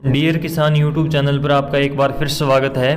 Dear किसान YouTube channel पर आपका एक बार फिर स्वागत है।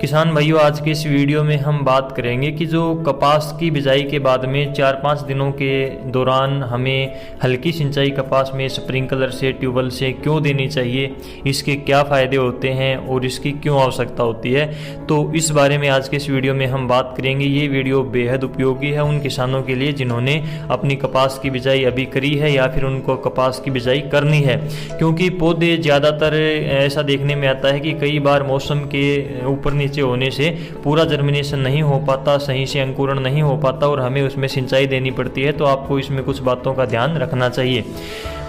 किसान भाइयों, आज के इस वीडियो में हम बात करेंगे कि जो कपास की बिजाई के बाद में 4-5 दिनों के दौरान हमें हल्की सिंचाई कपास में स्प्रिंकलर से ट्यूबवेल से क्यों देनी चाहिए, इसके क्या फ़ायदे होते हैं और इसकी क्यों आवश्यकता होती है। तो इस बारे में आज के इस वीडियो में हम बात करेंगे। ये वीडियो बेहद उपयोगी है उन किसानों के लिए जिन्होंने अपनी कपास की बिजाई अभी करी है या फिर उनको कपास की बिजाई करनी है, क्योंकि पौधे ज़्यादातर ऐसा देखने में आता है कि कई बार मौसम के ऊपर नीचे होने से पूरा जर्मिनेशन नहीं हो पाता, सही से अंकुरण नहीं हो पाता और हमें उसमें सिंचाई देनी पड़ती है। तो आपको इसमें कुछ बातों का ध्यान रखना चाहिए।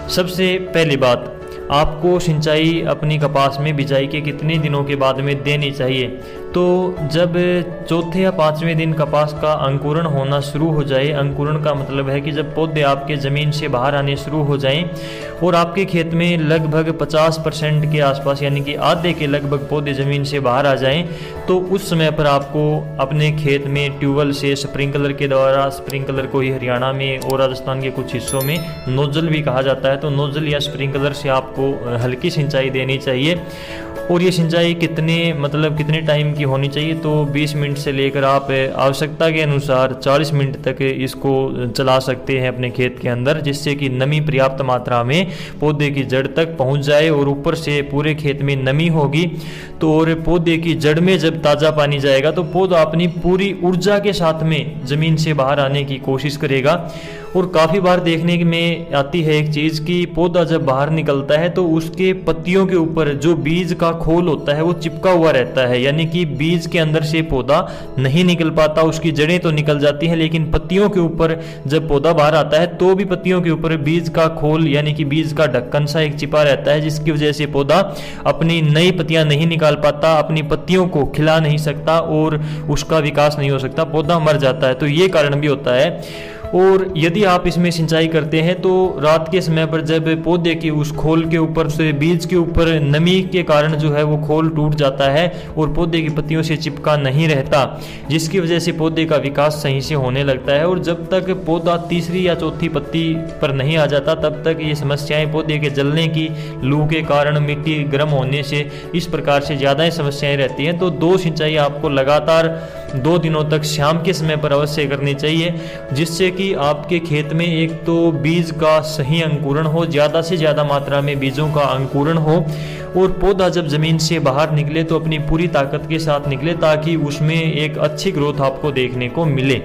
सबसे पहली बात, आपको सिंचाई अपनी कपास में बिजाई के कितने दिनों के बाद में देनी चाहिए। तो जब चौथे या 5वें दिन कपास का अंकुरण होना शुरू हो जाए, अंकुरण का मतलब है कि जब पौधे आपके ज़मीन से बाहर आने शुरू हो जाएं और आपके खेत में लगभग 50% के आसपास यानी कि आधे के लगभग पौधे ज़मीन से बाहर आ जाएं, तो उस समय पर आपको अपने खेत में ट्यूबवेल से स्प्रिंकलर के द्वारा, स्प्रिंकलर को ही हरियाणा में और राजस्थान के कुछ हिस्सों में नोजल भी कहा जाता है, तो नोजल या स्प्रिंकलर से आपको हल्की सिंचाई देनी चाहिए। और ये सिंचाई कितने टाइम की होनी चाहिए, तो 20 मिनट से लेकर आप आवश्यकता के अनुसार 40 मिनट तक इसको चला सकते हैं अपने खेत के अंदर, जिससे कि नमी पर्याप्त मात्रा में पौधे की जड़ तक पहुंच जाए और ऊपर से पूरे खेत में नमी होगी। तो और पौधे की जड़ में जब ताज़ा पानी जाएगा तो पौधा अपनी पूरी ऊर्जा के साथ में ज़मीन से बाहर आने की कोशिश करेगा। और काफ़ी बार देखने में आती है एक चीज़ कि पौधा जब बाहर निकलता है तो उसके पत्तियों के ऊपर जो बीज का खोल होता है वो चिपका हुआ रहता है, यानी कि बीज के अंदर से पौधा नहीं निकल पाता। उसकी जड़ें तो निकल जाती हैं लेकिन पत्तियों के ऊपर जब पौधा बाहर आता है तो भी पत्तियों के ऊपर बीज का खोल यानी कि बीज का ढक्कन सा एक चिपा रहता है, जिसकी वजह से पौधा अपनी नई पत्तियां नहीं निकाल पाता, अपनी पत्तियों को खिला नहीं सकता और उसका विकास नहीं हो सकता, पौधा मर जाता है। तो ये कारण भी होता है। और यदि आप इसमें सिंचाई करते हैं तो रात के समय पर जब पौधे की उस खोल के ऊपर से बीज के ऊपर नमी के कारण जो है वो खोल टूट जाता है और पौधे की पत्तियों से चिपका नहीं रहता, जिसकी वजह से पौधे का विकास सही से होने लगता है। और जब तक पौधा तीसरी या चौथी पत्ती पर नहीं आ जाता तब तक ये समस्याएं पौधे के जलने की, लू के कारण, मिट्टी गर्म होने से, इस प्रकार से ज़्यादा समस्याएं रहती हैं। तो 2 सिंचाई आपको लगातार 2 दिनों तक शाम के समय पर अवश्य करनी चाहिए, जिससे कि आपके खेत में एक तो बीज का सही अंकुरण हो, ज़्यादा से ज़्यादा मात्रा में बीजों का अंकुरण हो और पौधा जब ज़मीन से बाहर निकले तो अपनी पूरी ताकत के साथ निकले, ताकि उसमें एक अच्छी ग्रोथ आपको देखने को मिले।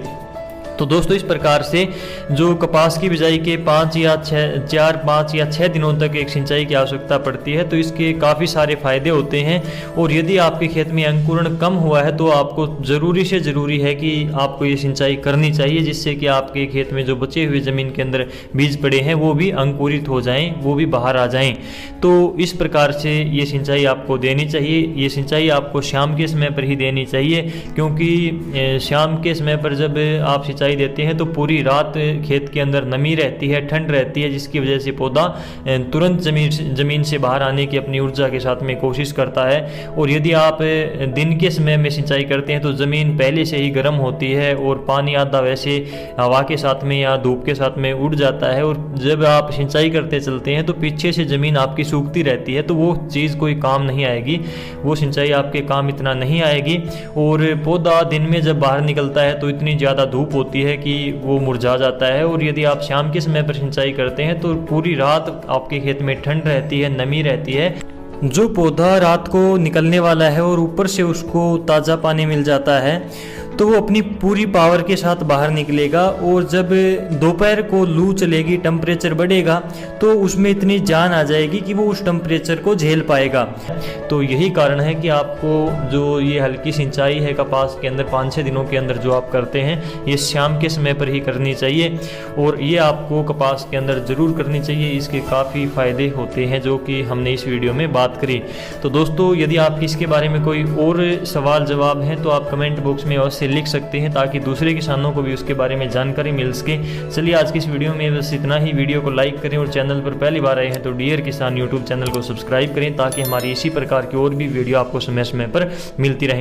तो दोस्तों, इस प्रकार से जो कपास की बिजाई के 5 या 6 दिनों तक एक सिंचाई की आवश्यकता पड़ती है, तो इसके काफ़ी सारे फायदे होते हैं। और यदि आपके खेत में अंकुरण कम हुआ है तो आपको ज़रूरी है कि आपको ये सिंचाई करनी चाहिए, जिससे कि आपके खेत में जो बचे हुए ज़मीन के अंदर बीज पड़े हैं वो भी अंकुरित हो जाएं, वो भी बाहर आ जाएं। तो इस प्रकार से ये सिंचाई आपको देनी चाहिए। ये सिंचाई आपको शाम के समय पर ही देनी चाहिए, क्योंकि शाम के समय पर जब आप सिंचाई देते हैं तो पूरी रात खेत के अंदर नमी रहती है, ठंड रहती है, जिसकी वजह से पौधा तुरंत ज़मीन से बाहर आने की अपनी ऊर्जा के साथ में कोशिश करता है। और यदि आप दिन के समय में सिंचाई करते हैं तो ज़मीन पहले से ही गर्म होती है और पानी आधा वैसे हवा के साथ में या धूप के साथ में उड़ जाता है, और जब आप सिंचाई करते चलते हैं तो पीछे से ज़मीन आपकी सूखती रहती है, तो वो चीज़ कोई काम नहीं आएगी, वो सिंचाई आपके काम इतना नहीं आएगी। और पौधा दिन में जब बाहर निकलता है तो इतनी ज़्यादा धूप होती है कि वो मुरझा जाता है। और यदि आप शाम के समय पर सिंचाई करते हैं तो पूरी रात आपके खेत में ठंड रहती है, नमी रहती है। जो पौधा रात को निकलने वाला है और ऊपर से उसको ताज़ा पानी मिल जाता है तो वो अपनी पूरी पावर के साथ बाहर निकलेगा। और जब दोपहर को लू चलेगी, टेम्परेचर बढ़ेगा, तो उसमें इतनी जान आ जाएगी कि वो उस टेम्परेचर को झेल पाएगा। तो यही कारण है कि आपको जो ये हल्की सिंचाई है कपास के अंदर 5-6 दिनों के अंदर जो आप करते हैं, ये शाम के समय पर ही करनी चाहिए। और ये आपको कपास के अंदर ज़रूर करनी चाहिए। इसके काफ़ी फ़ायदे होते हैं जो कि हमने इस वीडियो में बात करी। तो दोस्तों, यदि आप इसके बारे में कोई और सवाल जवाब हैं तो आप कमेंट बॉक्स में अवश्य लिख सकते हैं, ताकि दूसरे किसानों को भी उसके बारे में जानकारी मिल सके। चलिए, आज की इस वीडियो में बस इतना ही। वीडियो को लाइक करें और चैनल पर पहली बार आए हैं तो डियर किसान यूट्यूब चैनल को सब्सक्राइब करें, ताकि हमारी इसी प्रकार की और भी वीडियो आपको समय समय पर मिलती रहें।